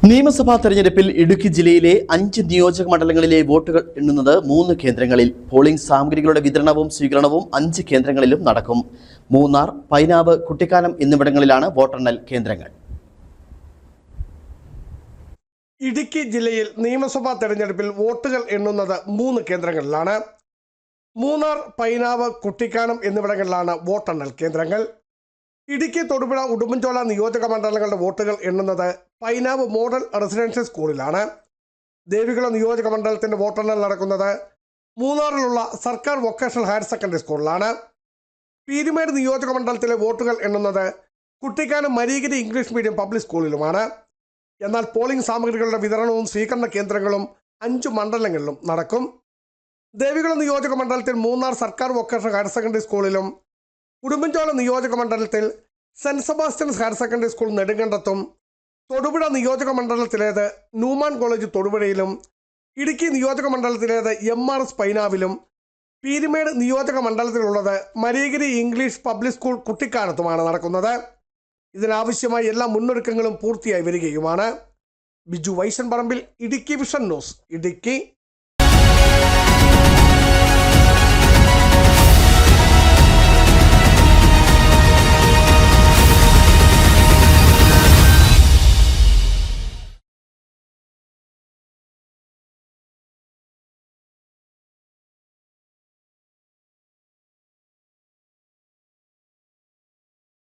നിയമസഭാ തെരഞ്ഞെടുപ്പിൽ ഇടുക്കി ജില്ലയിലെ 5 നിയോജക മണ്ഡലങ്ങളിലെ വോട്ടുകൾ എണ്ണുന്നത് 3 കേന്ദ്രങ്ങളിൽ. പോളിംഗ് സാമഗ്രികളുടെ വിതരണവും സ്വീകരണവും 5 കേന്ദ്രങ്ങളിലും നടക്കും. മൂന്നാർ, പൈനാവ്, കുട്ടിക്കാനം എന്നിവിടങ്ങളിലാണ് വോട്ടെണ്ണൽ കേന്ദ്രങ്ങൾ. ഇടുക്കി ജില്ലയിൽ നിയമസഭാ തെരഞ്ഞെടുപ്പിൽ വോട്ടുകൾ എണ്ണുന്നത് 3 കേന്ദ്രങ്ങളിലാണ്. മൂന്നാർ, പൈനാവ്, കുട്ടിക്കാനം എന്നിവിടങ്ങളിലാണ് വോട്ടെണ്ണൽ കേന്ദ്രങ്ങൾ. ഇടുക്കി, തൊടുപുഴ, ഉടുമ്പൻചോല നിയോജക മണ്ഡലങ്ങളുടെ വോട്ടുകൾ എണ്ണുന്നത് പൈനാവ് മോഡൽ റെസിഡൻഷ്യൽ സ്കൂളിലാണ്. ദേവികുളം നിയോജക മണ്ഡലത്തിന്റെ വോട്ടെണ്ണൽ നടക്കുന്നത് മൂന്നാറിലുള്ള സർക്കാർ വൊക്കേഷണൽ ഹയർ സെക്കൻഡറി സ്കൂളിലാണ്. പീരുമേട് നിയോജക മണ്ഡലത്തിലെ വോട്ടുകൾ എണ്ണുന്നത് Kuttikkanam Marigiri English medium public സ്കൂളിലുമാണ്. എന്നാൽ പോളിംഗ് സാമഗ്രികളുടെ വിതരണവും സ്വീകരണ കേന്ദ്രങ്ങളും 5 മണ്ഡലങ്ങളിലും നടക്കും. ദേവികുളം നിയോജക മണ്ഡലത്തിൽ മൂന്നാർ സർക്കാർ വൊക്കേഷണൽ ഹയർ സെക്കൻഡറി സ്കൂളിലും, ഉടുമ്പൻചോല നിയോജക മണ്ഡലത്തിൽ saint Sebastian's higher secondary school നെടുങ്കണ്ടത്തും, തൊടുപുഴ നിയോജക മണ്ഡലത്തിലേത് ന്യൂമാൻ കോളേജ് തൊടുപുഴയിലും, ഇടുക്കി നിയോജക മണ്ഡലത്തിലേത് MRS പൈനാവിലും, പീരുമേട് നിയോജക മണ്ഡലത്തിലുള്ളത് മരീഗിരി ഇംഗ്ലീഷ് പബ്ലിക് സ്കൂൾ കുട്ടിക്കാനത്തുമാണ് നടക്കുന്നത്. ഇതിനാവശ്യമായ എല്ലാ മുന്നൊരുക്കങ്ങളും പൂർത്തിയായി വരികയുമാണ്. Biju Vaishan Parambil, Idukki vision news, Idukki.